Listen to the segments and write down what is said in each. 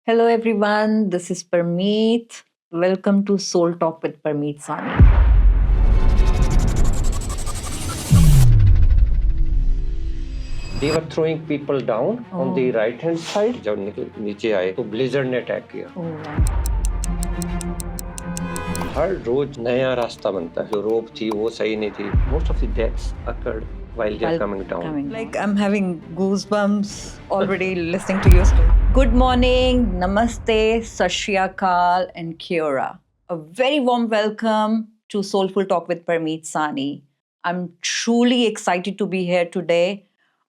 Hello, everyone. This is Parmeet. Welcome to Soul Talk with Parmeet Sahni. They were throwing people down on the Oh. right hand side. जब नीचे आए तो blazer ने attack किया. Oh, wow. हर रोज नया रास्ता बनता है. जो रोप थी वो सही नहीं थी. Most of the deaths occurred while they are coming down. Like I'm having goosebumps already listening to your story. Good morning, namaste, sat shri akal, and kiora. A very warm welcome to Soulful Talk with Parmeet Sahni. I'm truly excited to be here today.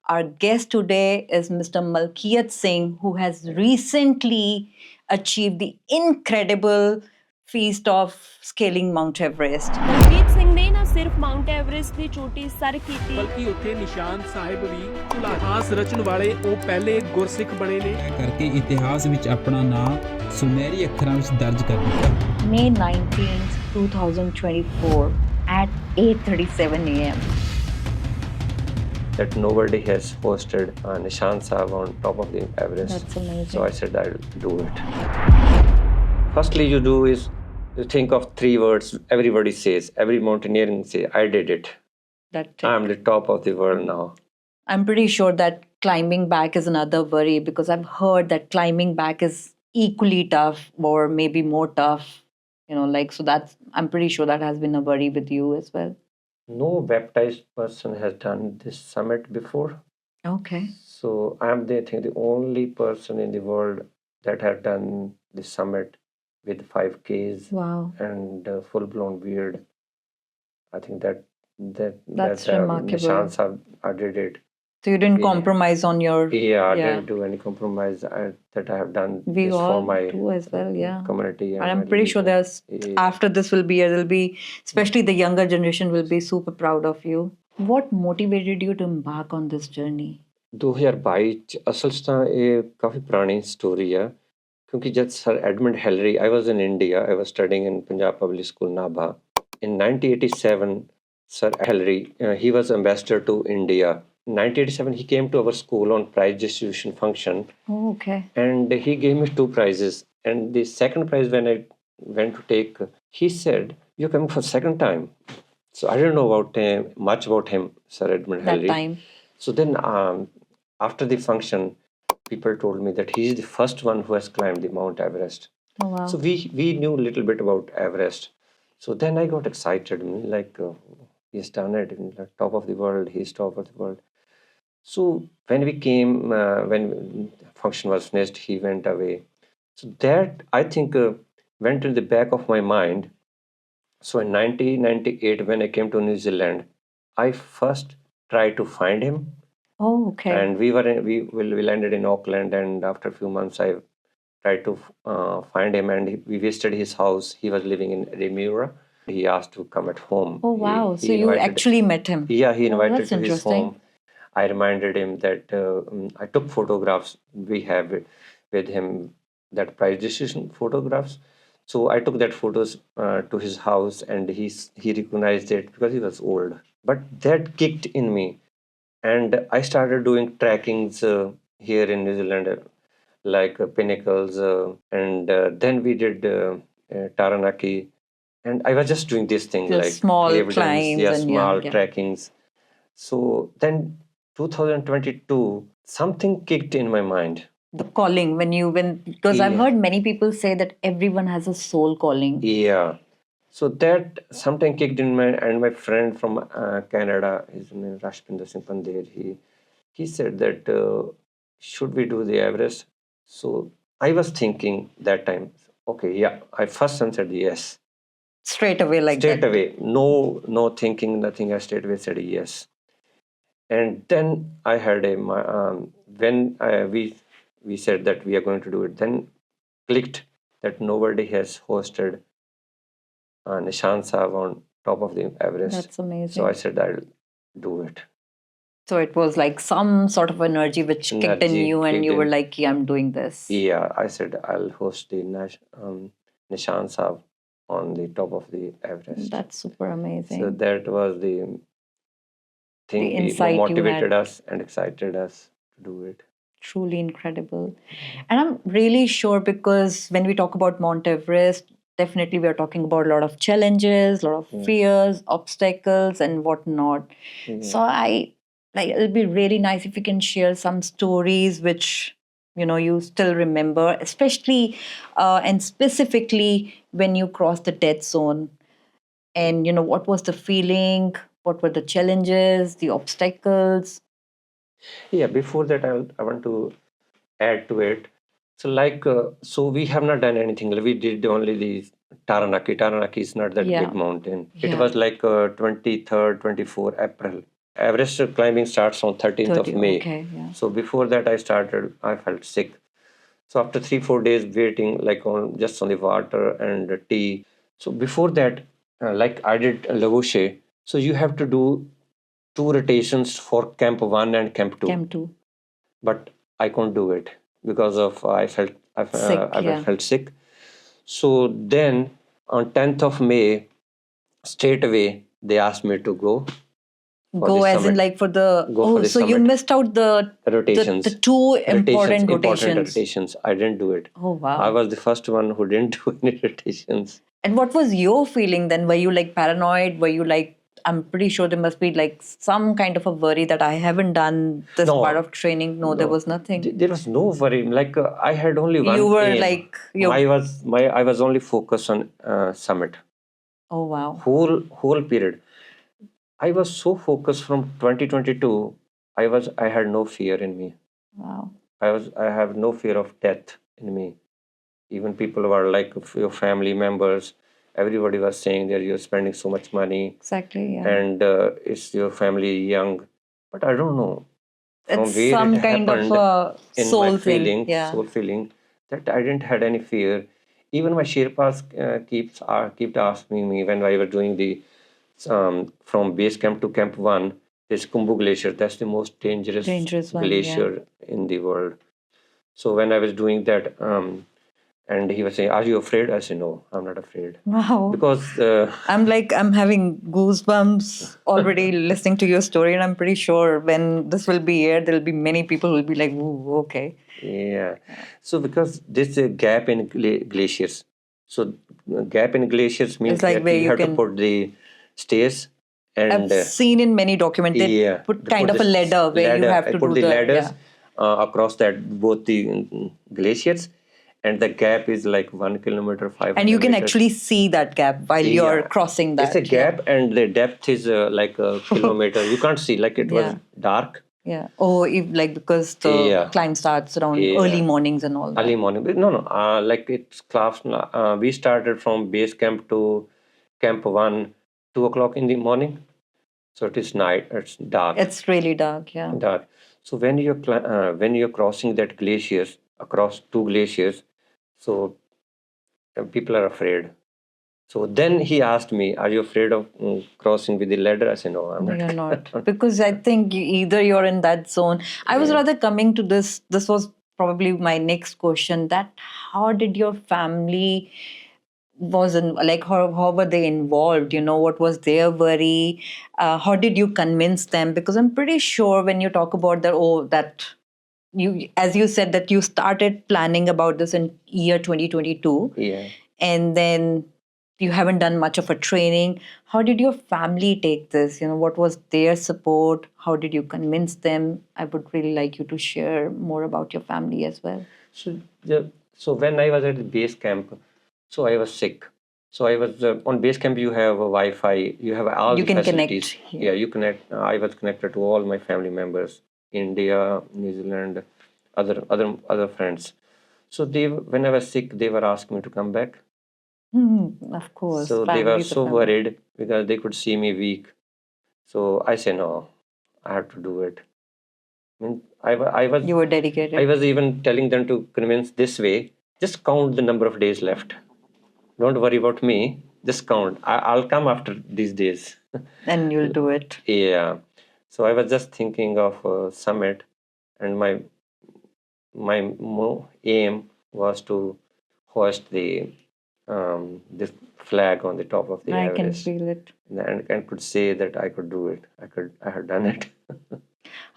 Our guest today is Mr. Malkiat Singh, who has recently achieved the incredible feat of scaling Mount Everest. Malkit Singh ਨੇ ਨਾ ਸਿਰਫ Mount Everest ਦੀ ਚੋਟੀ sir ਕੀਤੀ ਬਲਕਿ ਉੱਥੇ ਨਿਸ਼ਾਨ ਸਾਹਿਬ ਵੀ ਇਤਿਹਾਸ ਰਚਣ ਵਾਲੇ ਉਹ ਪਹਿਲੇ ਗੁਰਸਿੱਖ ਬਣੇ ਨੇ ਕਰਕੇ ਇਤਿਹਾਸ ਵਿੱਚ ਆਪਣਾ ਨਾਮ ਸੁਨਹਿਰੀ ਅੱਖਰਾਂ ਵਿੱਚ ਦਰਜ ਕਰ ਦਿੱਤਾ। May 19th, 2024 at 8:37 a.m. That nobody has hosted Nishan Sahib on top of the Everest. That's amazing. So I said I'll do it. Firstly, you do is you think of three words. Everybody says, every mountaineering say, I did it. I'm the top of the world now. I'm pretty sure that climbing back is another worry because I've heard that climbing back is equally tough or maybe more tough. So that's, I'm pretty sure that has been a worry with you as well. No baptized person has done this summit before. Okay. So I'm I think the only person in the world that have done the summit with 5Ks. Wow. And full-blown beard. I think That's remarkable. Nishan Sahib, I did it. So you didn't compromise on your... Yeah, I didn't do any compromise that I have done We this all for my do as well, yeah. community. And I'm pretty sure after this there'll be, especially the younger generation will be super proud of you. What motivated you to embark on this journey? 2022 ਚ ਅਸਲ 'ਚ ਤਾਂ ਇਹ ਕਾਫੀ ਪੁਰਾਣੀ story ਆ ਕਿਉਂਕਿ ਜਦ sir Edmund Hillary I was in India, I was studying in Punjab Public School, Nabha. In 1987, Sir Hellery, he was ambassador to India. In 1987, he came to our school on prize distribution function. Oh, okay. And he gave me 2 prizes. And the second prize, when I went to take, he said, "You're coming for second time." So I didn't know much about him, Sir Edmund That Hillary. time. So then, after the function, people told me that he's the first one who has climbed the Mount Everest. Oh, wow. So we knew a little bit about Everest. So then I got excited, like he's done it in the top of the world. He's top of the world. So when we came, when function was finished, he went away. So that I think went in the back of my mind. So in 1998, when I came to New Zealand, I first tried to find him. Oh, okay. And we landed in Auckland, and after a few months, I tried to find him, and we visited his house. He was living in Remuera. He asked to come at home. Oh, wow. So you actually met him? Yeah, he invited that's to his home. I reminded him that I took photographs we have with him, that prize distribution photographs. So I took that photos to his house, and he recognized it because he was old. But that kicked in me. And I started doing trackings here in New Zealand, like pinnacles, and then we did Taranaki, and I was just doing this thing, Just like small evidence, climbs and small yeah. trackings. So then 2022, something kicked in my mind. The calling because I've heard many people say that everyone has a soul calling. Yeah. So that something kicked in my friend from Canada, his name is Rashpinder Singh Pandher, he said that should we do the Everest? So I was thinking that time, okay, yeah, I first said yes. Straight away like straight that? Away, no thinking, nothing, I straight away said yes. And then I had when we said that we are going to do it, then clicked that nobody has hosted Nishan Sahib on top of the Everest. That's amazing. So I said I'll do it. So it was like some sort of energy which kicked in you, and you were like, yeah, I'm doing this. Yeah, I said I'll host the Nishan Sahib on the top of the Everest. That's super amazing. So that was the thing insight motivated us and excited us to do it. Truly incredible. And I'm really sure because when we talk about Mount Everest, definitely we are talking about a lot of challenges, a lot of fears, obstacles, and whatnot. So I like it'll be really nice if you can share some stories which you still remember, especially and specifically when you crossed the death zone. And what was the feeling? What were the challenges, the obstacles? Yeah, before that, I want to add to it. So, so we have not done anything. We did only the Taranaki. Taranaki is not that Yeah. big mountain. It Yeah. was like 23rd, 24 April. Everest climbing starts on 13th of 30, May. okay, yeah. So before that, I felt sick. So after 3, 4 days waiting, like on just on the water and the tea. So before that, like I did Lagoshe. So you have to do 2 rotations for Camp 1 and Camp 2. Camp 2. But I couldn't do it because of Sick, I yeah. felt sick. So then on 10th of May, straight away they asked me to go for Go the as in summit. like for the Go for the so you summit. missed out the Rotations. the two important Important rotations. rotations. I didn't do it. Oh wow. I was the first one who didn't do any rotations. And what was your feeling then? Were you like paranoid? Were you like, I'm pretty sure there must be like some kind of a worry that I haven't done this No. part of training? No, there was nothing. There was no worry. Like I had only one You were aim. like I was only focused on summit. Oh wow. Whole period. I was so focused from 2022. I had no fear in me. Wow. I have no fear of death in me. Even people who are like your family members, everybody was saying that you're spending so much money Exactly, yeah. and is your family young? But I don't know from It's where some it kind of happened a in soul my thing. feeling, Yeah. soul feeling, that I didn't had any fear. Even my Sherpas kept asking me when I was doing the from base camp to Camp 1, there's Kumbu Glacier. That's the most dangerous One, glacier in the world. So when I was doing that, and he was saying, "Are you afraid?" I said, "No, I'm not afraid." yeah. Wow. Because I'm having goosebumps already listening to your story, and I'm pretty sure when this will be aired, there'll be many people who will be like, "Ooh, okay." yeah, so because there's a gap in glaciers. So gap in glaciers means It's like that where you you have to can- put the stairs I've and seen in many documents they yeah, put they kind put of a this ladder where you have I to put do the ladders yeah. across that both the glaciers, and the gap is like 1 kilometer, 500 And you can meters. actually see that gap while you're Yeah. crossing that. It's a gap, and the depth is like a kilometer. You can't see, like it was Yeah. dark. Yeah. Oh, if like because the Yeah. climb starts around Yeah. early mornings and all that. Early morning. But no, no. Like it's class. We started from base camp to Camp 1, 2 o'clock in the morning. So it is night. It's dark. It's really dark, yeah. Dark. So when you're crossing that glaciers across two glaciers, so people are afraid. So then he asked me, "Are you afraid of crossing with the ladder?" I said, "No, I'm No, not." you're not. Because I think either you're in that zone. I was rather coming to this. This was probably my next question. That how did your family was in like how were they involved? What was their worry? How did you convince them? Because I'm pretty sure when you talk about that you, as you said, that you started planning about this in year 2022. Yeah. And then you haven't done much of a training. How did your family take this? What was their support? How did you convince them? I would really like you to share more about your family as well. So when I was at the base camp, so I was sick. So I was on base camp. You have a Wi-Fi. You have all You the can facilities. connect, Yeah, you connect. I was connected to all my family members, India, New Zealand, other friends. So when I was sick, they were asking me to come back. Of course. So they were so worried because they could see me weak. So I said, no, I have to do it. I was. You were dedicated. I was even telling them to convince this way. Just count the number of days left. Don't worry about me. Just count. I'll come after these days. And you'll do it. Yeah. So I was just thinking of a summit, and my aim was to hoist the this flag on the top of the I can Everest, feel it. and could say that I could do it. I had done it.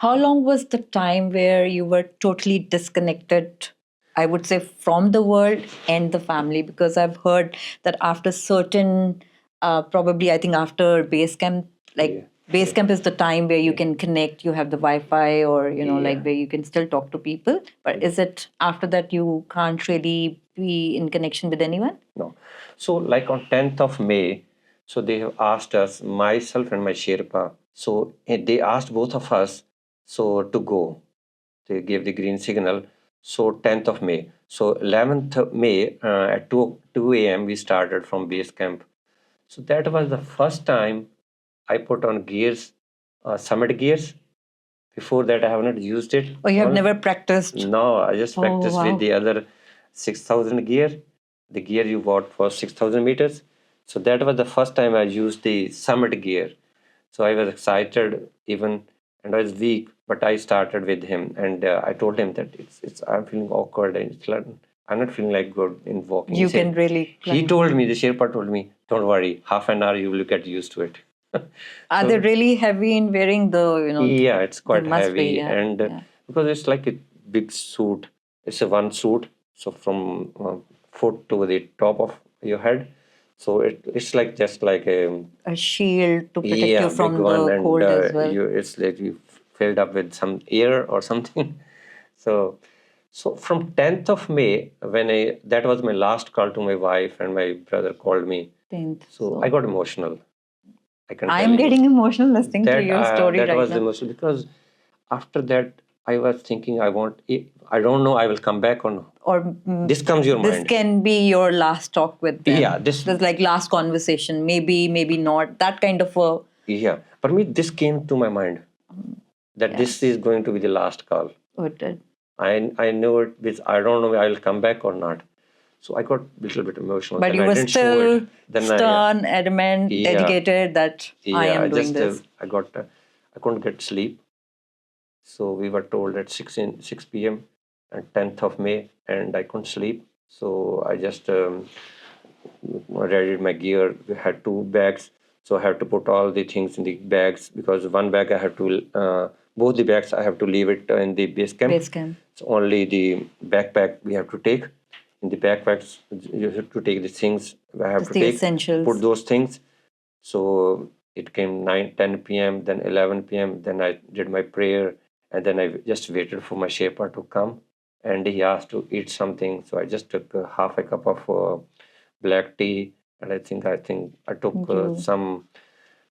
How long was the time where you were totally disconnected, I would say, from the world and the family? Because I've heard that after certain, probably I think after base camp, like Yeah. base camp is the time where you can connect, you have the Wi-Fi, or like Yeah. where you can still talk to people. But is it after that you can't really be in connection with anyone? No. So, like on 10th of May, so they have asked us, myself and my Sherpa. So they asked both of us so to go. They gave the green signal. So 10th of May. So 11th of May at 2 a.m. we started from base camp. So that was the first time I put on gears, summit gears. Before that, I have not used it. Or you have never practiced? No, I just Oh, practiced wow. with the other 6,000 gear, the gear you bought for 6,000 meters. So that was the first time I used the summit gear. So I was excited even, and I was weak, but I started with him, and I told him that it's I'm feeling awkward and I'm not feeling like good in walking. You He said- can really He climb. told me, the Sherpa told me, don't worry, half an hour you will get used to it. Are So- they really heavy in wearing the, Yeah, it's quite must be, heavy, yeah, and yeah. because it's like a big suit, it's a one suit, so from foot to the top of your head, so it's like just like A shield to protect yeah, you from big one, the and cold as well. it's like you filled up with some air or something. So, so from 10th of May, when that was my last call to my wife, and my brother called me, 10th. so I got emotional. I can I tell am you. getting emotional listening to your story That right was now. emotional because after that I was thinking I don't know I will come back or not. Or This comes your this mind. can be your last talk with them. Yeah, this like last conversation. Maybe, maybe not. That kind of a. yeah. For me, this came to my mind that Yeah. this is going to be the last call. I know it. With I don't know I will come back or not. So I got a little bit emotional. But Then you I were didn't show still it. Then stern, adamant, Yeah. dedicated that I yeah, am I doing just this. I couldn't get sleep. So we were told at 6 p.m. and 10th of May, and I couldn't sleep. So I just readied my gear. We had two bags, so I have to put all the things in the bags because one bag I have to, both the bags I have to leave it in the base camp. Base camp. So only the backpack we have to take. In the backpacks, you have to take the things I have Just to the take. essentials. Put those things. So it came 10 p.m., then 11 p.m., then I did my prayer, and then I just waited for my Sherpa to come, and he asked to eat something. So I just took half a cup of black tea, and I took You- some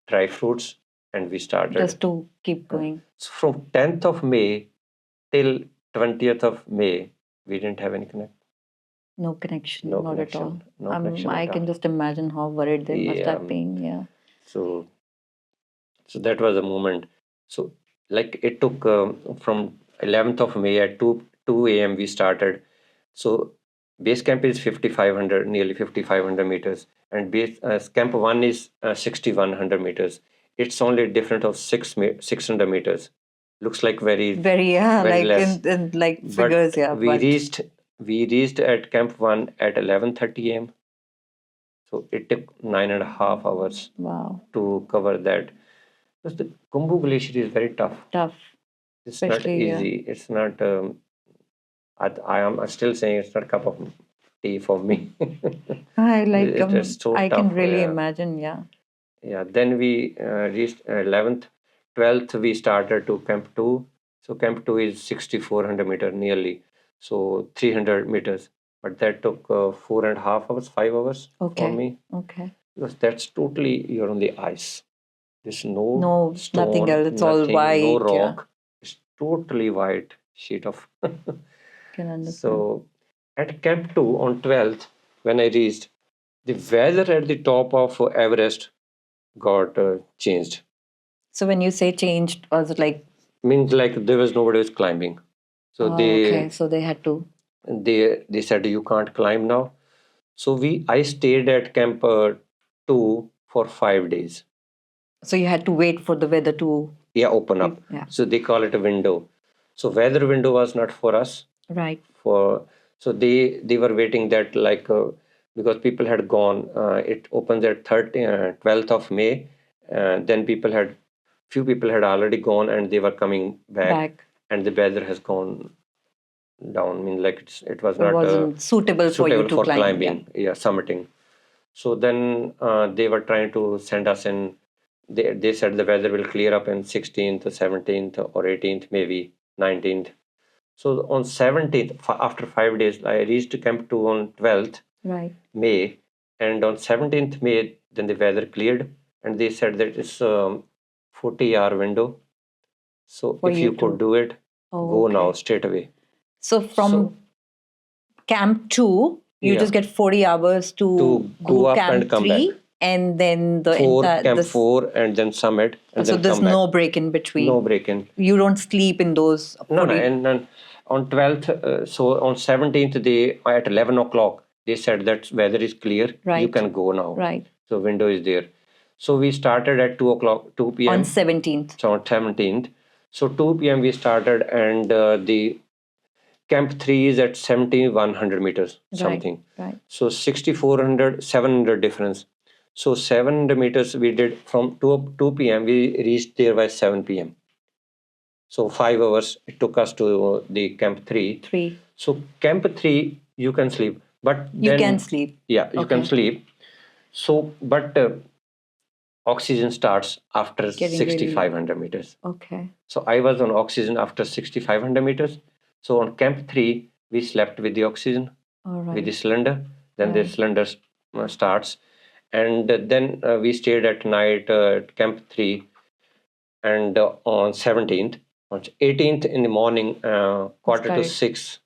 dry fruits, and we started. Just to keep going. So from 10th of May till 20th of May, we didn't have any connect. No connection, No not connection. at all. No connection I at can all. just imagine how worried they must have been. Yeah. So that was a moment. So like it took from 11th of May at 2 a.m. we started. So base camp is 5,500, nearly 5,500 meters, and base camp one is 6,100 meters. It's only a difference of 600 meters. Looks like very Very, yeah, very like less. in like But figures, yeah. we reached at camp one at 11:30 a.m. So it took 9.5 hours Wow, to cover that. Because the Kumbu Glacier is very tough. tough. It's not Especially, yeah. easy. It's not. I am still saying it's not a cup of tea for me. I like. It is so I can tough, really yeah. imagine. Yeah. Yeah. Then we reached 11th, 12th. We started to camp two. So camp two is 6,400 meter nearly. So 300 meters. But that took 4.5 hours, 5 hours for Okay. me Okay. because that's totally you're on the ice. There's no No, stone, nothing else. It's all nothing, white. no Yeah. rock. It's totally white sheet of. Can understand. So at Camp 2 on 12th, when I reached, the weather at the top of Everest got changed. So when you say changed, was it like? Means like there was nobody was climbing. So Oh, okay. So they had to. they said you can't climb now. So I stayed at Camp 2 for 5 days. So you had to wait for the weather to. Yeah, open up. Yeah. So they call it a window. So weather window was not for us. Right. So they were waiting that like because people had gone. It opens at 12th of May. Then people had few people had already gone and they were coming back, and the weather has gone down. I mean, like it was It not wasn't suitable for you suitable to for climb. climbing, summiting. So then they were trying to send us in. They said the weather will clear up in 16th, 17th, or 18th, maybe 19th. So on 17th, after 5 days, I reached Camp 2 on 12th Right. May, and on 17th May, then the weather cleared, and they said that it's a 40-hour window. So For if you you could to- do it, Oh, go okay. now, straight away. So from So- Camp 2, you Yeah. just get 40 hours to go do up Camp and come 3, back. and then the Four, entire Camp 4, and then summit, and so then there's come back. no break in between. No break in. You don't sleep in those 40. No, and on 12th, so on 17th, they at 11 o'clock, they said that weather is clear. You Right. can go now. Right. So window is there. So we started at 2 o'clock, 2 p.m. On 17th. So on 17th. So 2 p.m. we started, and the Camp 3 is at 7,100 meters, something. Right. So 6,400, 700 difference. So 700 meters we did from 2 p.m. We reached there by 7 p.m. So 5 hours it took us to the Camp 3. 3. So Camp 3, you can sleep. But You then, can sleep. Yeah, you can Okay. sleep. So, but oxygen starts after Getting 6,500 meters. Okay. So I was on oxygen after 6,500 meters. So on Camp 3, we slept with the oxygen, All right. with the cylinder. Then the Right. cylinder starts. And then we stayed at night at Camp 3. And on 17th, on 18th in the morning, quarter to Started. 6,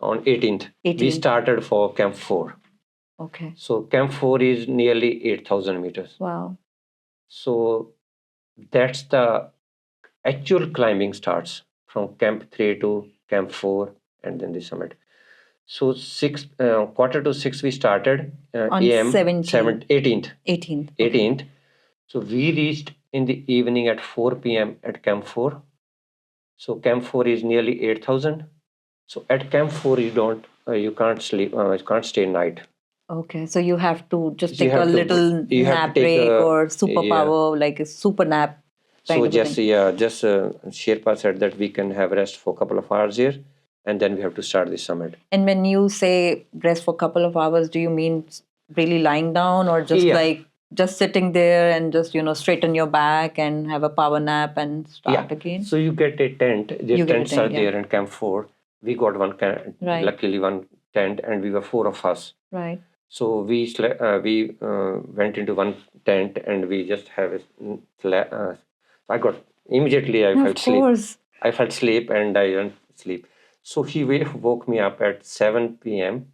on 18th, we 18th. started for Camp 4. Okay. So Camp 4 is nearly 8,000 meters. Wow. So that's the actual climbing starts from Camp 3 to Camp 4 and then the summit. So quarter to 6 we started On AM 17th. 18th. 18th. Okay. 18th. So we reached in the evening at 4 p.m. at Camp 4. So Camp 4 is nearly 8,000. So at Camp 4 you can't sleep, you can't stay night. Okay. So you have to just So you take a have to- little you have to nap take break a- or superpower, like a super nap. So kind of a just thing. Sherpa said that we can have rest for a couple of hours here, and then we have to start the summit. And when you say rest for a couple of hours, do you mean really lying down, or just Yeah. like just sitting there and just straighten your back and have a power nap and start again? So you get a tent. The You get a tents tent, are there in Camp 4. We got one, Right. luckily one tent, and we were 4 of us. Right. So we went into one tent, and we just have I got immediately. I No, felt of sleep. course. I felt sleep, and I went sleep. So he woke me up at 7 p.m.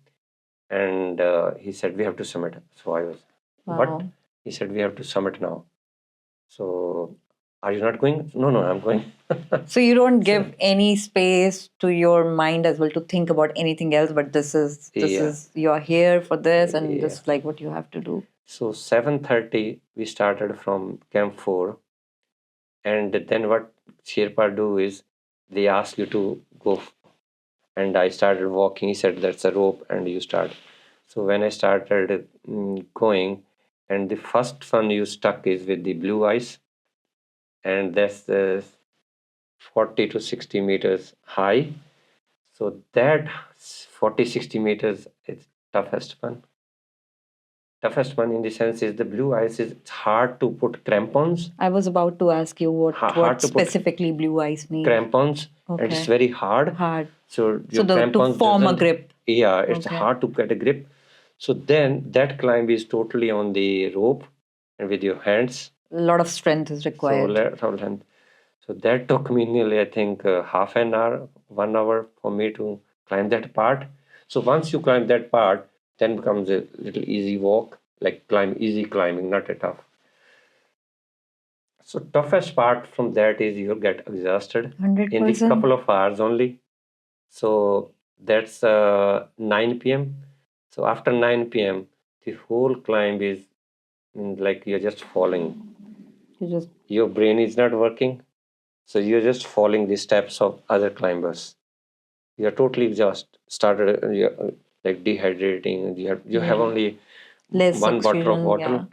and he said we have to summit. So I was, Wow. what? He said we have to summit now. So are you not going? No, I'm going. So you don't give any space to your mind as well to think about anything else, but this is Yeah. you're here for this, and Yeah. this is like what you have to do. So 7:30 we started from Camp 4, and then what Sherpa do is they ask you to go, and I started walking. He said that's a rope, and you start. So when I started going, and the first one you stuck is with the blue ice, and that's the 40 to 60 meters high. So that 40, 60 meters is toughest one. Toughest one in the sense is the blue ice is it's hard to put crampons. I was about to ask you what Hard to put specifically blue ice means. Crampons, and it's Okay. very hard. Hard. So So to crampons form a doesn't- grip. Yeah, it's Okay. hard to get a grip. So then that climb is totally on the rope and with your hands. A lot of strength is required. So that took me nearly, I think, half an hour, 1 hour for me to climb that part. So once you climb that part, then becomes a little easy walk, like easy climbing, not a tough. So toughest part from that is you get exhausted in the 100%. couple of hours only. So that's 9 p.m. So after 9 p.m., the whole climb is like you're just falling. Your brain is not working. So you're just following the steps of other climbers. You're totally just started like dehydrating. You have only Less one bottle of oxygen, water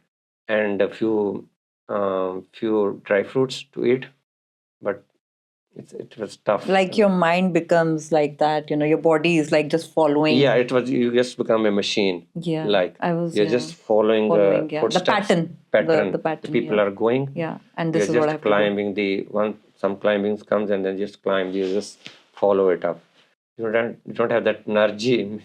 yeah. and a few few dry fruits to eat, but it was tough. Like your mind becomes like that, your body is like just following. Yeah, it was, you just become a machine. Yeah, Like I was, you're just following yeah. The footsteps, pattern. The pattern. The people yeah. are going. Yeah, and this You're is what I just have to do. climbing the one. Some climbings comes and then just climb. You just follow it up. You don't have that energy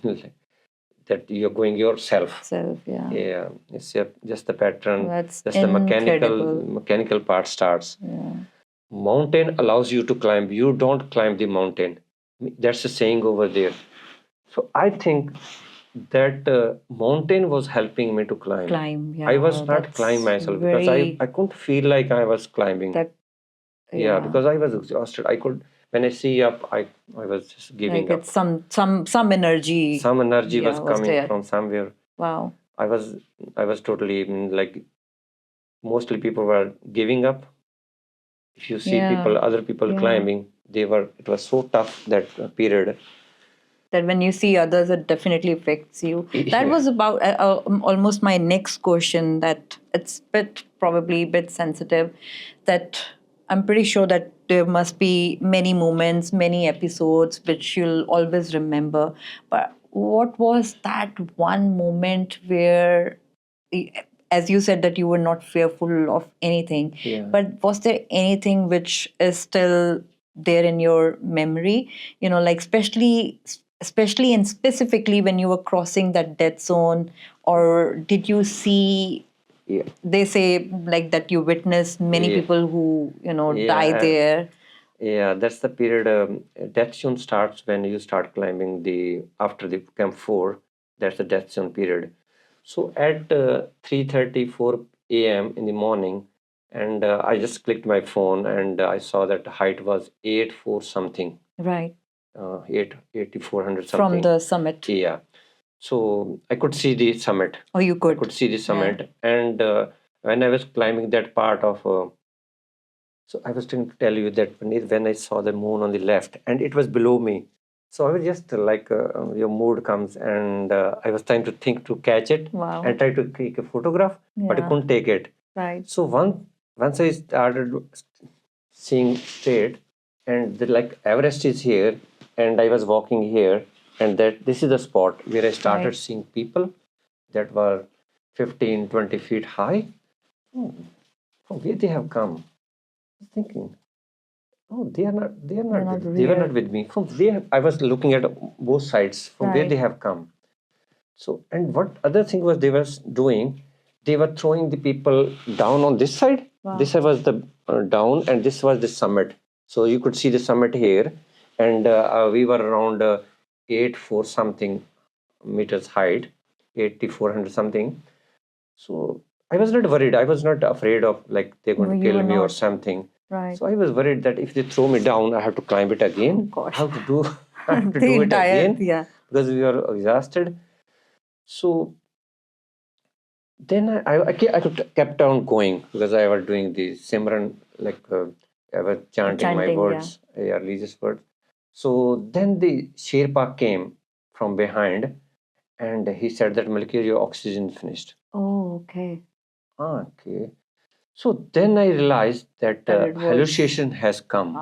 that you're going yourself. Self, yeah. Yeah, it's just the pattern. That's Just the incredible. mechanical part starts. Yeah. Mountain allows you to climb. You don't climb the mountain. That's a saying over there. So I think that mountain was helping me to climb. Climb, yeah. I was not that's climbing myself because I couldn't feel like I was climbing. That, yeah, because I was exhausted. I could, when I see up, I was just giving like up. it's some energy. Some energy yeah, was coming there. from somewhere. Wow. I was totally like, mostly people were giving up. If you see other people climbing, it was so tough that period. That when you see others, it definitely affects you. That was about almost my next question. That it's probably a bit sensitive. That I'm pretty sure that there must be many moments, many episodes which you'll always remember. But what was that one moment where, as you said, that you were not fearful of anything, but was there anything which is still there in your memory? Like especially and specifically when you were crossing that death zone, or did you see? They say like that you witnessed many people who die there. Yeah, that's the period. Death zone starts when you start climbing after the Camp 4. That's the death zone period. So at 3:34 a.m. in the morning, and I just clicked my phone and I saw that the height was 84 something. Right. 8,400 something. From the summit. Yeah. So I could see the summit. Oh, you could? I could see the summit. And when I was climbing that part of... so I was trying to tell you that when I saw the moon on the left and it was below me, so I was just like, your mood comes, and I was trying to think to catch it. Wow. And try to take a photograph, but I couldn't take it. Right. So once I started seeing straight, and like Everest is here, and I was walking here, and that this is the spot where I started seeing people that were 15, 20 feet high. From where they have come? I was thinking, oh, they were not with me. From where? I was looking at both sides, from where they have come. So, and what other thing was they were doing? They were throwing the people down on this side. Wow. This was the down, and this was the summit. So you could see the summit here, and we were around 8,400 something meters height, 8,400 something. So I was not worried. I was not afraid of like they're going to kill me or something. Right. So I was worried that if they throw me down, I have to climb it again. Oh, gosh. I have to do it again. Yeah. Because we are exhausted. So then I kept on going because I was doing the Simran, like I was chanting my words, religious words. So then the Sherpa came from behind, and he said that, Malkiat, your oxygen is finished. Oh, okay. Okay. So then I realized that hallucination has come.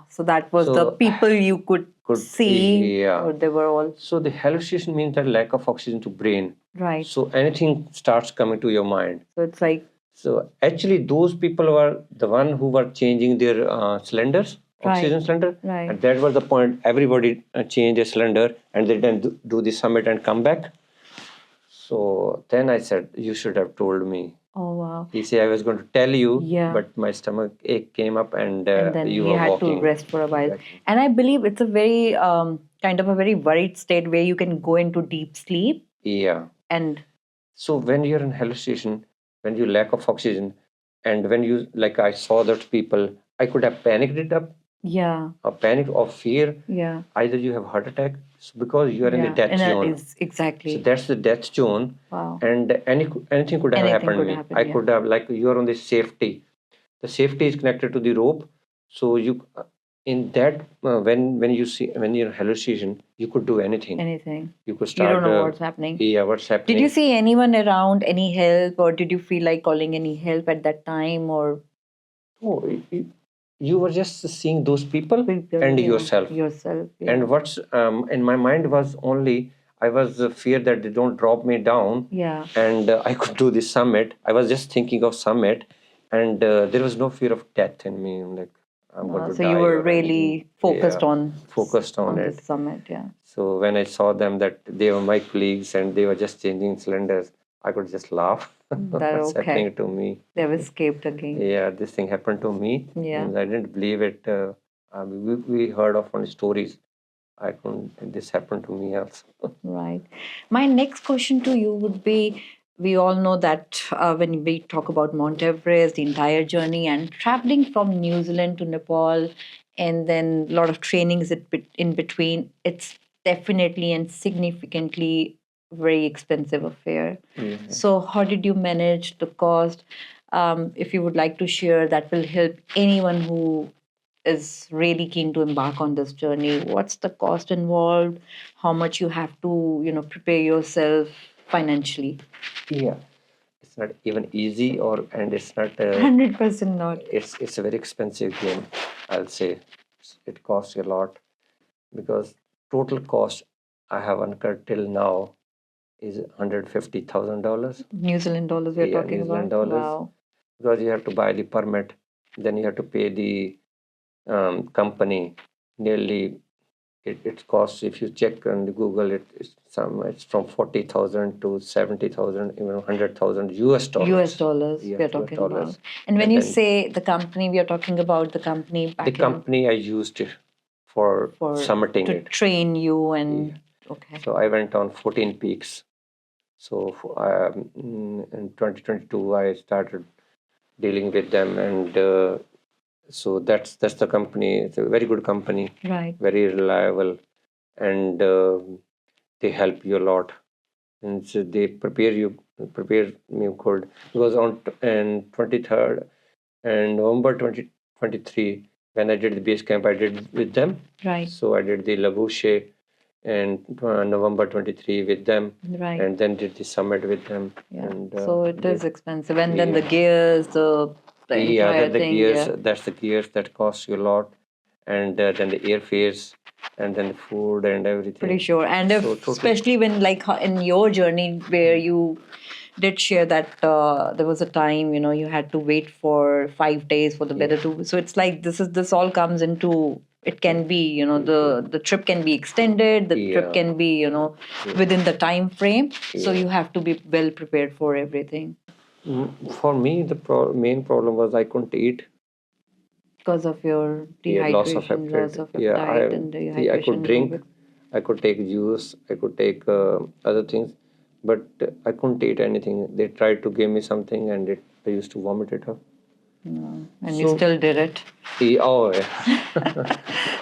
So that was the people you could see. Yeah. Or they were all. So the hallucination means that lack of oxygen to brain. Right. So anything starts coming to your mind. So it's like. So actually those people were the one who were changing their cylinders, oxygen cylinder. Right. And that was the point. Everybody changed a cylinder and they then do the summit and come back. So then I said, you should have told me. Oh, wow. He said I was going to tell you, but my stomach ache came up, and then you were had walking. To rest for a while. Exactly. And I believe it's a very kind of a very worried state where you can go into deep sleep. Yeah. And so when you're in hallucination, when you lack of oxygen, and when you, like I saw that people, I could have panicked it up. Yeah. A panic or fear. Yeah. Either you have heart attack, because you are in the death zone. Exactly. So that's the death zone. Wow. And anything could have happened to me. I could have, like, you are on the safety. The safety is connected to the rope. So in that when you see when you're in hallucination, you could do anything. Anything. You could You start. don't know what's happening. Yeah, what's happening? Did you see anyone around, any help, or did you feel like calling any help at that time, or Oh, you were just seeing those people people, and yeah, yourself. yourself? Yeah. And what's in my mind was only I was fear that they don't drop me down. Yeah. And I could do the summit. I was just thinking of summit, and there was no fear of death in me. Like I'm going to So die. you were or really anything. focused Yeah, on focused on the it. summit. Yeah. So when I saw them that they were my colleagues and they were just changing cylinders, I could just laugh. That What's okay. happening to me? They've escaped again. Yeah, this thing happened to me. Yeah. And I didn't believe it. We heard of on stories. I couldn't. This happened to me also. Right. My next question to you would be, we all know that when we talk about Mount Everest, the entire journey and traveling from New Zealand to Nepal, and then a lot of trainings in between, it's definitely and significantly very expensive affair. Yeah. So how did you manage the cost? If you would like to share, that will help anyone who is really keen to embark on this journey. What's the cost involved? How much you have to prepare yourself financially? Yeah, it's not even easy, or and it's not. 100% not. It's a very expensive game. I'll say it costs a lot because total cost I have incurred till now is $150,000. New Zealand dollars we're Yeah, talking New Zealand about. dollars. Wow. Because you have to buy the permit, then you have to pay the company nearly. It costs, if you check on the Google, it's from 40,000 to 70,000, even 100,000 US dollars. US dollars Yeah, we're US talking dollars. about. And when And you then say the company, we are talking about the company the back company I used for summiting to it. train you and Yeah. okay. So I went on 14 peaks. So in 2022, I started dealing with them, and so that's the company. It's a very good company, Right. very reliable, and they help you a lot. And so they prepare me good because on 23rd and November 2023, when I did the base camp, I did with them. Right. So I did the Labouche and November 23 with them, Right. and then did the summit with them. Yeah. And So it is they- expensive. And then the Yeah. gears, the yeah, entire then the thing. gears. Yeah. That's the gears that cost you a lot, and then the airfares, and then the food and everything. Pretty sure. And if, So total- especially when, like, in your journey where you did share that there was a time, you had to wait for 5 days for the weather to. So it's like this all comes into. It can be, the trip can be extended. The trip Yeah. can be, within the time frame. So Yeah. you have to be well prepared for everything For me, the main problem was I couldn't eat. because of your Yeah, loss of dehydration, appetite. loss of Yeah, appetite, and see, I dehydration. could drink, I could take juice, I could take other things, but I couldn't eat anything. They tried to give me something, and I used to vomit it up. And you So- still did it. Oh, yeah. That's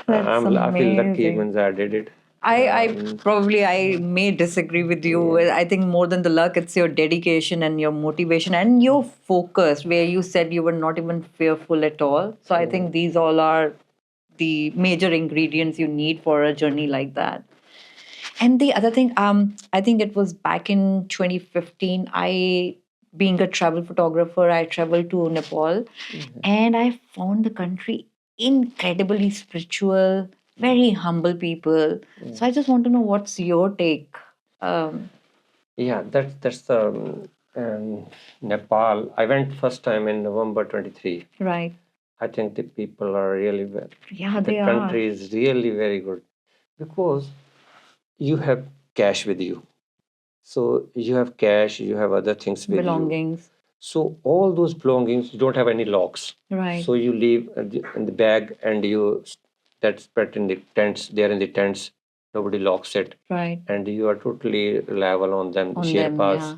I feel lucky amazing. means I did it. I probably I may disagree with you. I think more than the luck, it's your dedication and your motivation and your focus. Where you said you were not even fearful at all. So I think these all are the major ingredients you need for a journey like that. And the other thing, I think it was back in 2015. Being a travel photographer, I traveled to Nepal, and I found the country incredibly spiritual, very humble people. So I just want to know what's your take. Yeah, that's the Nepal. I went first time in November 23. Right. I think the people are really well. Yeah, The they country is really very good because you have cash with you. So you have cash, you have other things are with you. belongings. So all those belongings, you don't have any locks. Right. So you leave in the bag, and that's put in the tents. They are in the tents. Nobody locks it, Right. and you are totally reliable on them. On The them, Sherpas, yeah.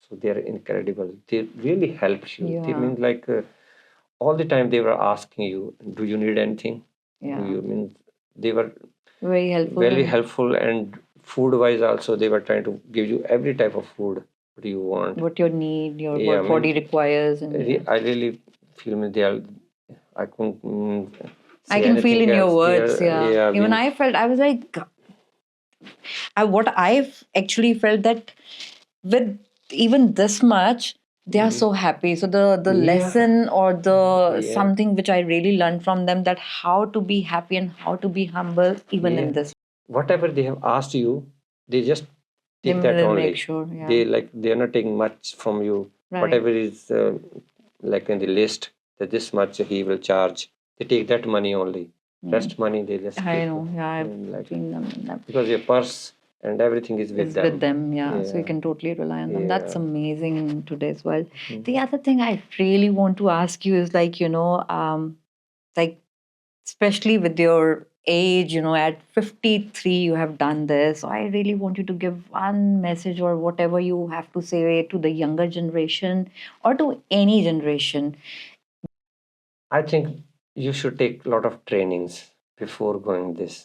so they are incredible. They really help you. They Yeah. mean like all the time they were asking you, "Do you need anything?" Yeah. Do you mean they were Very helpful. very and helpful, and food wise also they were trying to give you every type of food what you want. What your need, Yeah, what I mean, body requires, and I really feel me they are. I couldn't I say can feel anything in your else. words. Yeah. Yeah, Even I felt, I was like, what I've actually felt that with even this much, they are so happy. So the Yeah. lesson or the Yeah. something which I really learned from them, that how to be happy and how to be humble even in Yeah. this. Whatever they have asked you, they just They take that will only. make sure. Yeah. They're not taking much from you. Right. Whatever is like in the list, that this much he will charge. They take that money only. Rest money they just I keep, know. Yeah, I've like, seen them in that. because your purse and everything is with Is them. with them, yeah. So you Yeah. can totally rely on them. That's Yeah. amazing in today's world. The other thing I really want to ask you is like, like especially with your age, at 53 you have done this. So I really want you to give one message or whatever you have to say to the younger generation or to any generation. I think you should take a lot of trainings before going this.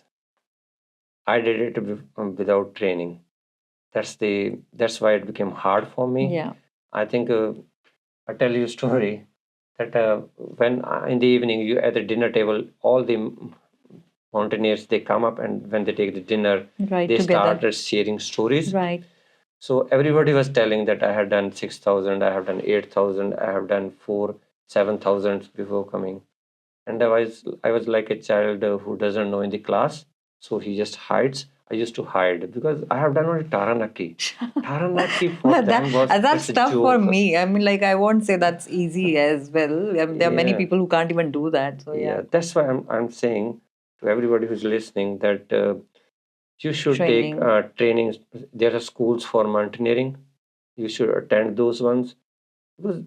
I did it without training. That's why it became hard for me. Yeah. I think I tell you a story that when in the evening you at the dinner table, all the mountaineers they come up, and when they take the dinner, Right, they together. started sharing stories. Right. So everybody was telling that I had done 6,000, I have done 8,000, I have done 7,000 before coming. And I was like a child who doesn't know in the class, so he just hides. I used to hide because I have done only Taranaki. Taranaki for them was That's just a tough for joke. me. I mean, like, I won't say that's easy as well. There are many Yeah. people who can't even do that. So, Yeah, that's why I'm saying to everybody who's listening that you should take Training. trainings. There are schools for mountaineering. You should attend those ones, because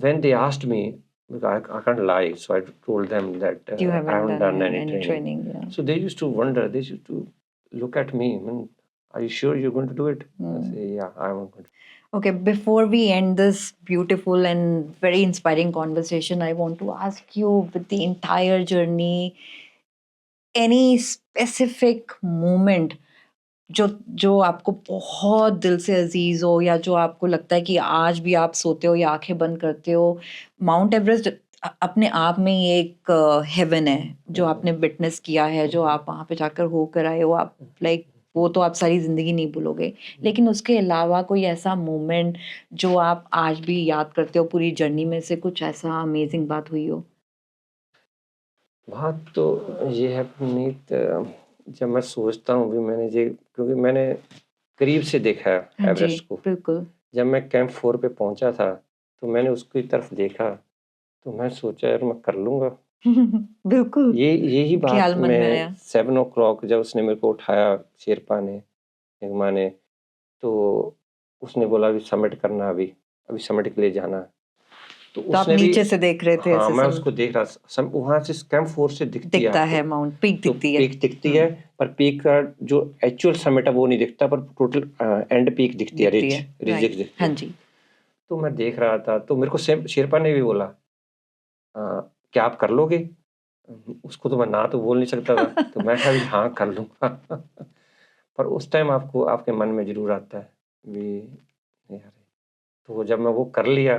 when they asked me, because I can't lie, so I told them that You I haven't haven't done any any training. Yeah. So they used to wonder. They used to look at me. I mean, are you sure you're going to do it? I say, yeah, I'm going to. Okay, before we end this beautiful and very inspiring conversation, I want to ask you, with the entire journey, any specific moment जो जो आपको बहुत दिल से अजीज हो, या जो आपको लगता है कि आज भी आप सोते हो या आंखें बंद करते हो? माउंट एवरेस्ट अपने आप में ही एक हेवन है जो आपने विटनेस किया है, जो आप वहाँ पे जाकर होकर आए हो, आप लाइक वो तो आप सारी जिंदगी नहीं भूलोगे, लेकिन उसके अलावा कोई ऐसा मोमेंट जो आप आज भी याद करते हो पूरी जर्नी में से, कुछ ऐसा अमेजिंग बात हुई हो? बात तो ये है पुनीत, जब मैं सोचता हूँ भी मैंने ये, क्योंकि मैंने करीब से देखा है हाँ जी, एवरेस्ट को। बिल्कुल। जब मैं कैंप 4 पे पहुंचा था तो मैंने उसकी तरफ देखा, तो मैं सोचा यार मैं कर लूंगा। बिल्कुल। यही ख्याल बात मन में मैं आया। 7 o'clock जब उसने मेरे को उठाया, शेरपा ने, हिगमा ने, तो उसने बोला अभी सबमिट करना, अभी सबमिट के लिए जाना। तो आप उसने भी नीचे से देख रहे थे? हाँ, ऐसे मैं सब उसको देख रहा। वहां से कैंप 4 से दिखती दिखता आपको। है, माउंट पीक तो दिखती है। पीक दिखती है, पर पीक का जो एक्चुअल समिट है वो नहीं दिखता, पर टोटल एंड पीक दिखती है, रिज राइट। दिखती हाँ है। जी। तो मैं देख रहा था, तो मेरे को शेरपा ने भी बोला क्या आप कर लोगे? उसको तो मैं ना तो बोल नहीं सकता था, तो मैं कहा भी हाँ कर लूंगा। पर उस टाइम आपको आपके मन में जरूर आता है भी यार, तो जब मैं वो कर लिया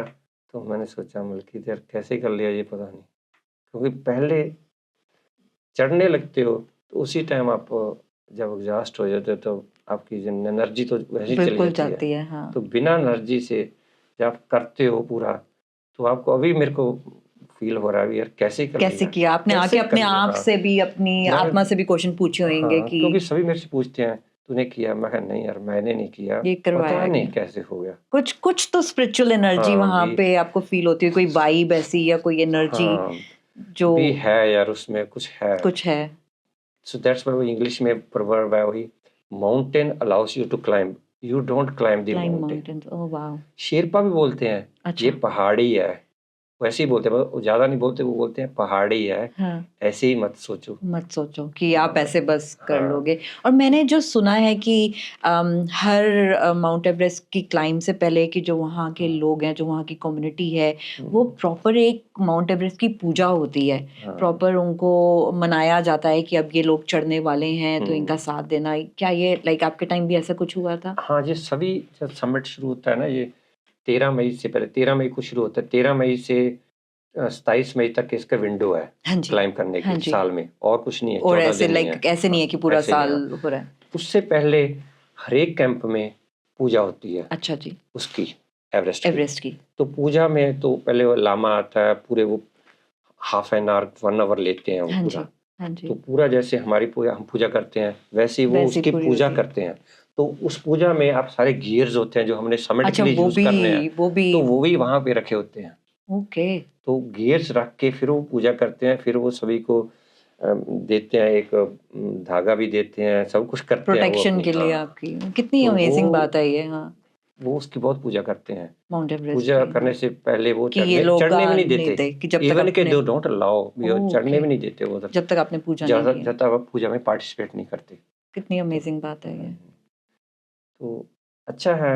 तो मैंने सोचा मलकीत यार कैसे कर लिया ये पता नहीं, क्योंकि पहले चढ़ने लगते हो तो उसी टाइम आप जब एग्जॉस्ट हो जाते हो तो आपकी एनर्जी तो वैसे ही चली बिल्कुल जाती जाती है। हाँ। तो बिना एनर्जी से जब आप करते हो पूरा, तो आपको अभी मेरे को फील हो रहा है यार कैसे कर कैसे लिया? किया आपने? कैसे आके अपने कर लिया? आप हाँ। से भी, अपनी मैं- आत्मा से भी क्वेश्चन पूछे होंगे हाँ, कि क्योंकि सभी मेरे से पूछते हैं तूने किया, मैं कहा नहीं यार मैंने नहीं किया, ये करवाया पता नहीं गया। कैसे हो गया। कुछ तो स्पिरिचुअल एनर्जी हाँ, वहां भी- पे आपको फील होती है, कोई वाइब ऐसी या कोई एनर्जी हाँ, जो भी है यार, उसमें कुछ है। है। So that's why वो इंग्लिश में proverb है वही, mountain allows you to climb, you don't climb the climb mountain। Mountains. Oh wow. Sherpa भी बोलते हैं अच्छा। ये पहाड़ी है, वैसे ही बोलते हैं, वो ज्यादा नहीं बोलते, वो बोलते हैं पहाड़ी है, हाँ। ऐसे ही मत सोचो। मत सोचो कि आप ऐसे बस कर हाँ। लोगे। और मैंने जो सुना है कि हर माउंट एवरेस्ट की क्लाइंब से पहले कि जो वहाँ के लोग हैं, जो वहाँ की कम्युनिटी है, वो प्रॉपर एक माउंट एवरेस्ट की पूजा होती है। प्रॉपर उनको मनाया जाता है कि अब ये लोग चढ़ने वाले हैं तो इनका साथ देना। क्या ये लाइक आपके टाइम भी ऐसा कुछ हुआ था? हाँ, ये सभी जब समिट शुरू होता है ना, ये 13 मई से पहले, 13 मई को शुरू होता है, 13 मई से 27 मई तक इसका विंडो है हाँ जी, क्लाइम करने हाँ की जी। साल में, और कुछ नहीं है, और 14 ऐसे दिन नहीं लाइक है। ऐसे नहीं है कि पूरा ऐसे नहीं साल है। हो रहा है। उससे पहले हर एक कैंप में पूजा होती है अच्छा जी, उसकी, एवरेस्ट की। एवरेस्ट की। तो पूजा में तो पहले वो लामा आता है, पूरे वो हाफ एन आवर 1 आवर लेते हैं वो हाँ जी, पूरा। हाँ तो जी। पूरा जैसे हमारी पूजा, हम पूजा करते हैं वैसे ही वो वैसी उसकी पूरी पूजा होती है। करते हैं। तो उस पूजा में आप सारे गियर्स होते हैं जो हमने समिट के अच्छा लिए वो यूज भी करने हैं, वो भी तो वो भी वहां पे रखे होते हैं। ओके। तो गियर्स रख के फिर वो पूजा करते हैं, फिर वो सभी को देते हैं, एक धागा भी देते हैं, सब कुछ करते हैं वो प्रोटेक्शन के अपनी। लिए हाँ, आपकी कितनी तो अमेजिंग वो बात है ये। हाँ, वो उसकी बहुत पूजा करते हैं। माउंट एवरेस्ट पूजा की। करने हाँ। से पहले वो कि ये लोग चढ़ने भी नहीं नहीं देते, दे कि जब तक इवन के आपने दो डोंट अलाउ, चढ़ने ओके भी नहीं देते वो उधर, जब तक आपने पूजा नहीं ज्यादा की है। ज्यादा वो पूजा में पार्टिसिपेट नहीं करते। कितनी तो अमेजिंग बात है ये। तो अच्छा है,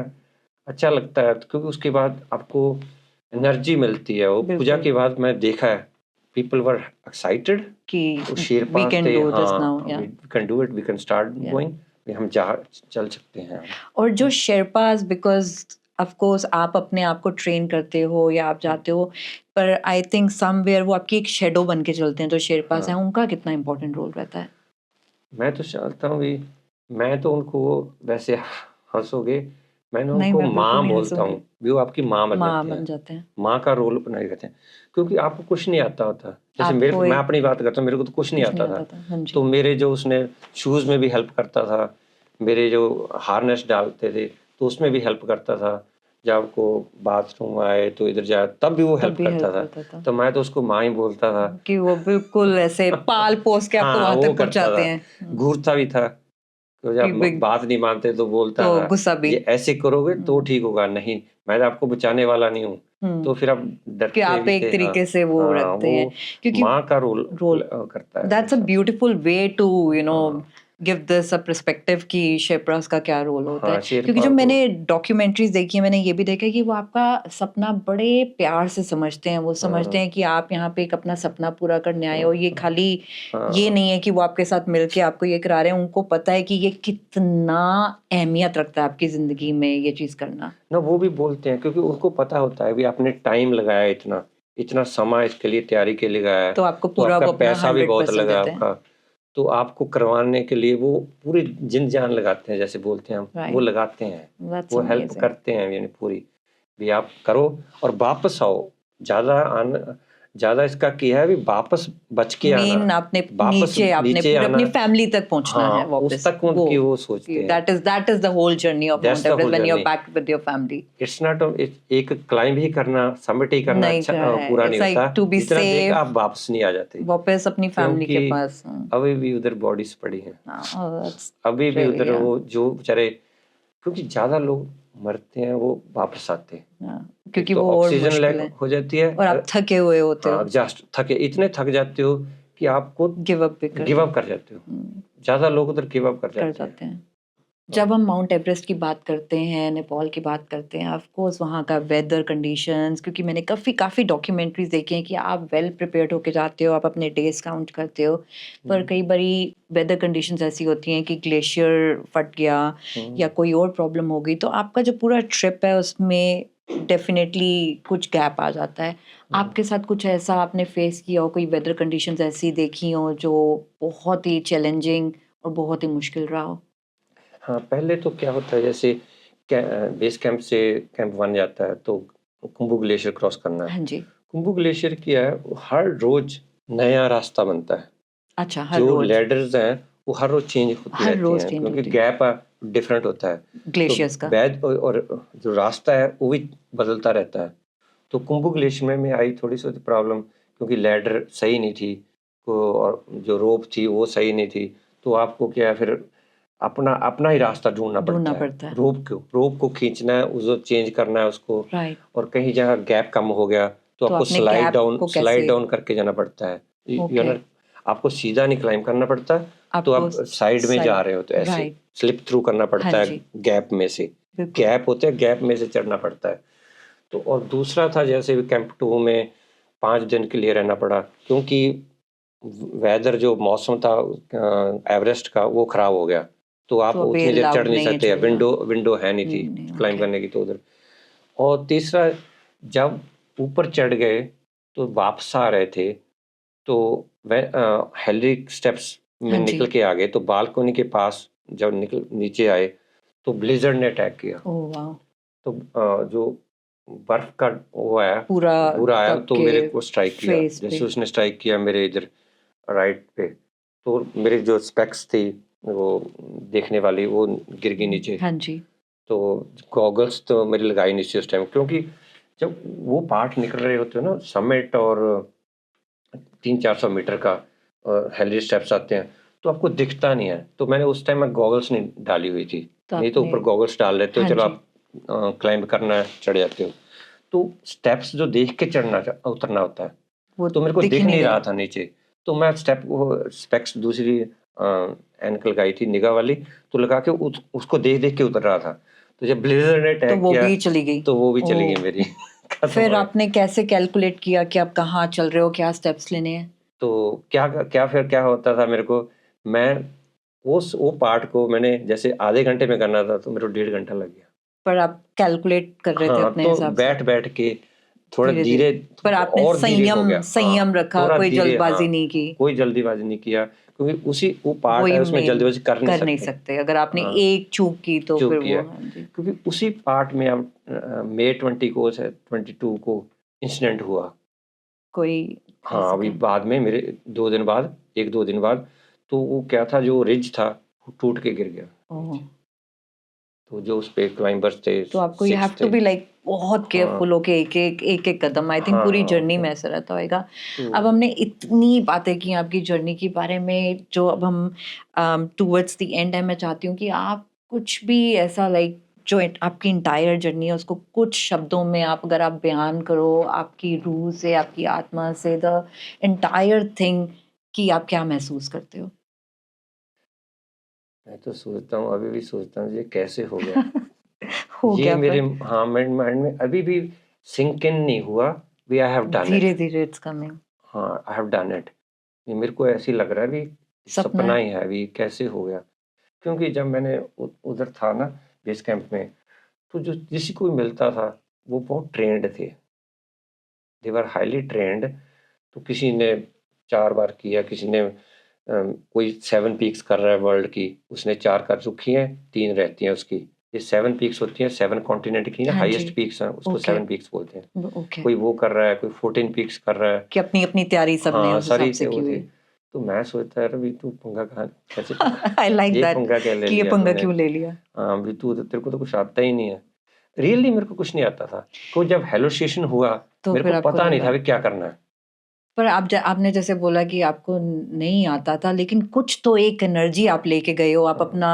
अच्छा लगता है, क्योंकि उसके बाद आपको एनर्जी मिलती है। वो पूजा बिल्कुल के बाद मैं देखा है, पीपल वर एक्साइटेड, कि वो वी शेरपास कैन थे, डू दिस हाँ now. Yeah we can do it, we can start या गोइंग, हम जा चल सकते हैं। और जो शेरपास बिकॉज ऑफ कोर्स आप अपने आप को ट्रेन करते हो या आप जाते हो, पर आई थिंक समवेयर वो आपकी एक शेडो बन के चलते हैं जो शेरपास हैं, हाँ, उनका कितना इंपॉर्टेंट रोल रहता है। मैं तो चाहता हूँ भी, मैं तो उनको वैसे हंसोगे, मैंने नहीं उनको मैं बिल्कुल माँ नहीं बोलता हंसूंगी। हूँ भी, वो आपकी माँ बन माँ जाती बन हैं, जाते हैं। माँ का रोल बनाए रहते हैं। क्योंकि आपको कुछ नहीं आता होता, जैसे आपको मैं एक अपनी बात करता हूँ, मेरे को तो कुछ नहीं कुछ नहीं आता आता था। था। हाँ जी। तो मेरे जो उसने शूज़ में भी हेल्प करता था, मेरे जो हार्नेस डालते थे तो उसमें भी हेल्प करता था, जब आपको बाथरूम आए तो इधर जाए तब भी वो तब हेल्प भी करता हेल्प था। करता था तो मैं तो उसको माँ ही बोलता था। कि वो बिल्कुल ऐसे पाल पोस के आपको हाँ, वहां वो तक करता पहुंचाते था, हैं। घूरता भी था। तो कि जब बिग बात नहीं मानते तो बोलता तो था, गुस्सा भी। ये ऐसे करोगे तो ठीक होगा, नहीं मैं तो आपको बचाने वाला नहीं हूँ। तो हम्म फिर आप कि डरते आप भी एक थे। हाँ, तरीके से वो हाँ, रखते हैं वो क्योंकि माँ का रोल रोल करता है दैट्स अ सबसे। ब्यूटीफुल वे टू हाँ, गिव दिस अ पर्सपेक्टिव कि शेपरास का क्या रोल होता है। हाँ, क्योंकि शेरपा जो को। मैंने डॉक्यूमेंट्रीज देखी है मैंने ये भी देखा है कि वो आपका सपना बड़े प्यार से समझते हैं। वो समझते हाँ, हैं कि आप यहाँ पे एक अपना सपना पूरा करने आए हो। ये खाली ये हाँ, नहीं है कि वो आपके साथ मिलके आपको ये करा रहे हैं। उनको पता है कि ये कितना अहमियत रखता है आपकी जिंदगी में ये चीज करना। ना वो भी बोलते हैं, क्योंकि उनको पता होता है भी आपने टाइम लगाया, इतना इतना समय इसके लिए तैयारी के लिए लगाया है, तो आपको तो पूरा आपका वो अपना पैसा भी बहुत 100% लगा देते हैं। आपका, तो आपको करवाने के लिए वो पूरी जिन जान लगाते हैं, जैसे बोलते हैं हम, वो राइट लगाते हैं, दैट्स वो हेल्प अमेजिंग। करते हैं, यानी पूरी भी आप करो और वापस आओ। ज़्यादा इसका किया है भी वापस बच के आना, मेन आपने वापस नीचे आपने नीचे पूरे आना। अपनी फैमिली तक पहुंचना हाँ, है उस वापस। तक उनकी वो सोचते हैं। That is the whole journey of that's mount the Everest whole when you are journey. Back with your family. It's not एक क्लाइंब ही करना, समिट ही करना नहीं अच्छा कहा है पूरा नहीं इट्स होता, लाइक टू बी जितना देखा सेफ आप वापस नहीं आ जाते, वापस अपनी फैमिली क्योंकि के पास। अभी भी उधर बॉडीज पड़ी हैं, दैट्स अभी भी रियली उधर वो जो बेचारे, क्योंकि ज्यादा लोग मरते हैं वो वापस आते हैं। क्योंकि एक तो वो और ऑक्सीजन मुश्किल लैक है हो जाती है, और आप थके हुए होते हाँ हो। जस्ट थके, इतने थक जाते हो कि आपको गिव अप भी कर गिव दो। अप कर जाते हो। ज्यादा लोग उधर गिव अप कर कर जाते हैं। जाते हैं। जब हम माउंट एवरेस्ट की बात करते हैं, नेपाल की बात करते हैं, ऑफ कोर्स वहाँ का वेदर कंडीशंस, क्योंकि मैंने काफ़ी डॉक्यूमेंट्रीज देखी हैं कि आप वेल प्रिपेयर्ड होके जाते हो, आप अपने डेज काउंट करते हो, पर कई बारी वेदर कंडीशंस ऐसी होती हैं कि ग्लेशियर फट गया या कोई और प्रॉब्लम हो गई, तो आपका जो पूरा ट्रिप है उसमें डेफिनेटली कुछ गैप आ जाता है। आपके साथ कुछ ऐसा आपने फेस किया हो, कोई वेदर कंडीशंस ऐसी देखी हो जो बहुत ही चैलेंजिंग और बहुत ही मुश्किल रहा हो? हाँ, पहले तो क्या होता है, जैसे बेस कैंप से कैंप 1 जाता है तो कुंभू ग्लेशियर क्रॉस करना है। हाँ जी। कुंभू ग्लेशियर क्या है, वो हर रोज नया रास्ता बनता है। अच्छा, हर जो रोज लैडर्स हैं वो हर रोज चेंज होती हर रहती रोज हैं, चेंज क्योंकि होती है गैप डिफरेंट होता है। तो ग्लेशियर्स का। बैद और जो रास्ता है वो भी बदलता रहता है। तो कुंभू ग्लेशियर में आई थोड़ी सी प्रॉब्लम, क्योंकि लैडर सही नहीं थी, और जो रोप थी वो सही नहीं थी। तो आपको क्या है, फिर अपना अपना ही रास्ता ढूंढना ढूंढना पड़ता है। पड़ता है। रोप को खींचना है, उसको चेंज करना है उसको, राइट। और कहीं जहाँ गैप कम हो गया तो तो आपको आपने गैप को स्लाइड कैसे डाउन करके जाना पड़ता है। ओके आपको सीधा नहीं क्लाइंब करना पड़ता, तो आपको आप साइड में जा रहे हो तो ऐसे राइट। स्लिप थ्रू करना हाँ पड़ता है, जी गैप में से, बिल्कुल। गैप होते हैं, गैप में से चढ़ना पड़ता है। तो और दूसरा था, जैसे कैंप 2 में 5 दिन के लिए रहना पड़ा, क्योंकि वेदर जो मौसम था एवरेस्ट का वो खराब हो गया, तो आप तो अभी उतनी देर चढ़ अलाउड नहीं नहीं है सकते, चढ़ना। विंडो है नहीं थी क्लाइंब ओके करने की तो उधर। और तीसरा, जब ऊपर चढ़ गए तो वापस आ रहे थे, तो वह हेलरी स्टेप्स में हाँ जी। निकल के आ गए, तो बालकनी के पास जब निकल नीचे आए तो ब्लिजर्ड ने अटैक किया। ओह वाओ, तो जो बर्फ का वो आया, पूरा पूरा आया, तो आपके मेरे को स्ट्राइक किया। फेस जैसे पे। उसने स्ट्राइक किया मेरे इधर राइट पे, तो मेरे जो स्पेक्स थी वो देखने वाली, वो गिर गई नीचे। हाँ जी। तो गॉगल्स तो मेरी लगाई नहीं थी उस टाइम, क्योंकि जब वो पार्ट निकल रहे होते हैं ना, समिट और 300-400 मीटर का हेलरी स्टेप्स आते हैं, तो आपको दिखता नहीं है। तो मैंने उस टाइम में गॉगल्स नहीं डाली हुई थी, तो नहीं तो आपने, ऊपर गॉगल्स डाल लेते हो, हाँ चलो जी, आप क्लाइंब करना है, चढ़ जाते हो। तो स्टेप्स जो देख के उतरना होता है, वो तो मेरे को दिख दिख ही नहीं नहीं रहा रहा। था नीचे। तो मैं स्पेक्स दूसरी एनक लगाई थी निगाह वाली, तो लगा के उसको देख देख के उतर रहा था। तो जब ब्लेजर ने तो अटैक वो किया भी चली गई। तो वो भी चली गई ओह, मेरी। खत्म हो फिर गया। आपने कैसे कैलकुलेट किया कि आप कहाँ चल रहे हो, क्या स्टेप्स लेने हैं? तो क्या क्या फिर क्या होता था मेरे को, मैं वो पार्ट को मैंने जैसे आधे घंटे में करना था, तो मेरे को 1.5 घंटा लग गया। पर आप कैलकुलेट कर रहे थे हाँ, अपने तो हिसाब से, बैठ बैठ के थोड़ा धीरे धीरे। धीरे, पर आपने और धीरे हो गया। संयम रखा, थोड़ा कोई धीरे, जल्दबाजी नहीं की। कोई जल्दीबाजी नहीं किया, क्योंकि वो पार्ट वही है, उसमें मेन जल्दीबाजी कर नहीं कर नहीं सकते। सकते, अगर आपने हाँ, एक चूक की तो जो फिर किया, वो, हाँ जी, क्योंकि उसी पार्ट में अब मई 22 को इंसिडेंट हुआ। कोई हाँ, ऐसे अभी का। बाद में मेरे 2 दिन बाद, 1-2 दिन बाद, तो वो क्या था, जो रिज था वो टूट के गिर गया ओह, नीचे। तो जो उस पे क्लाइंबर्स थे, तो आपको यू हैव सिक्स टू थे। बी लाइक बहुत हाँ, केयरफुल होके एक एक कदम, आई थिंक हाँ, पूरी हाँ, जर्नी तो में ऐसा रहता होगा। अब तो हमने इतनी बातें की आपकी जर्नी के बारे में, जो अब हम टूवर्ड्स द एंड है, मैं चाहती हूँ कि आप कुछ भी ऐसा लाइक जो आपकी इंटायर जर्नी है उसको कुछ शब्दों में आप अगर आप बयान करो, आपकी रूह से, आपकी आत्मा से, द इंटायर थिंग, कि आप क्या महसूस करते हो? मैं तो सोचता हूँ, अभी भी सोचता हूँ, ये कैसे हो गया। हो ये गया मेरे, पर हाँ, माइंड में अभी भी सिंक इन नहीं हुआ, वी आई हैव डन धीरे इट। धीरे इट्स कमिंग। हाँ, आई हैव डन इट। ये मेरे को ऐसे ही लग रहा है भी सपना सपना है। ही है, अभी कैसे हो गया। क्योंकि जब मैंने उधर था ना, बेस कैंप में, तो जो किसी को भी मिलता था वो बहुत ट्रेंड थे, दे वर हाईली ट्रेंड। तो किसी ने 4 बार किया, किसी ने कोई 7 पीक्स कर रहा है वर्ल्ड की, उसने 4 कर रखी हैं, 3 रहती हैं उसकी। ये 7 पीक्स होती हैं, 7 कॉन्टिनेंट की ना, हाँ जी, हाईएस्ट पीक्स हैं, उसको ओके 7 पीक्स बोलते हैं। ओके, कोई वो कर रहा है, कोई 14 पीक्स कर रहा है। कि अपनी अपनी तैयारी सबने हाँ, उस हिसाब सारी से थे की वो थे। हुई। तो मैं सोचता यार, अभी तू पंगा कहाँ कैसे आई लाइक ये दैट, पंगा क्या ले कि ये लिया पंगा तूने। क्यों ले लिया। हाँ, अभी तेरे को तो कुछ आता ही नहीं है। रियली मेरे को कुछ नहीं आता था, तो जब हेलोसिएशन हुआ, तो मेरे फिर को आपको पता नहीं था लगा, अभी क्या करना है। पर आपने जैसे बोला कि आपको नहीं आता था, लेकिन कुछ तो एक एनर्जी आप लेके गए हो, आप अपना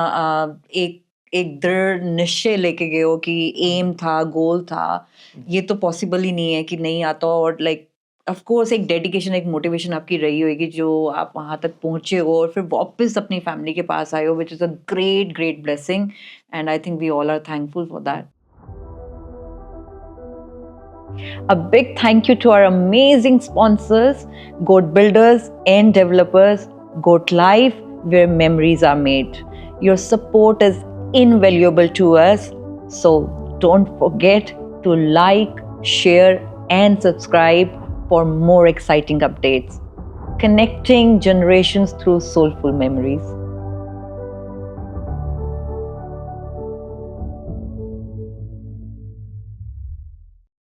एक एक दृढ़ निश्चय लेके गए हो कि एम था, गोल था। ये तो पॉसिबल ही नहीं है कि नहीं आता, और लाइक ऑफ कोर्स एक डेडिकेशन, एक मोटिवेशन आपकी रही होगी, जो आप वहाँ तक पहुँचे हो और फिर वापस अपनी फैमिली के पास आए हो, which is a great great blessing, and I think we all are thankful for that. A big thank you to our amazing sponsors, Goat Builders and Developers, Goat Life, where memories are made. Your support is invaluable to us, so don't forget to like, share, and subscribe for more exciting updates. Connecting generations through soulful memories.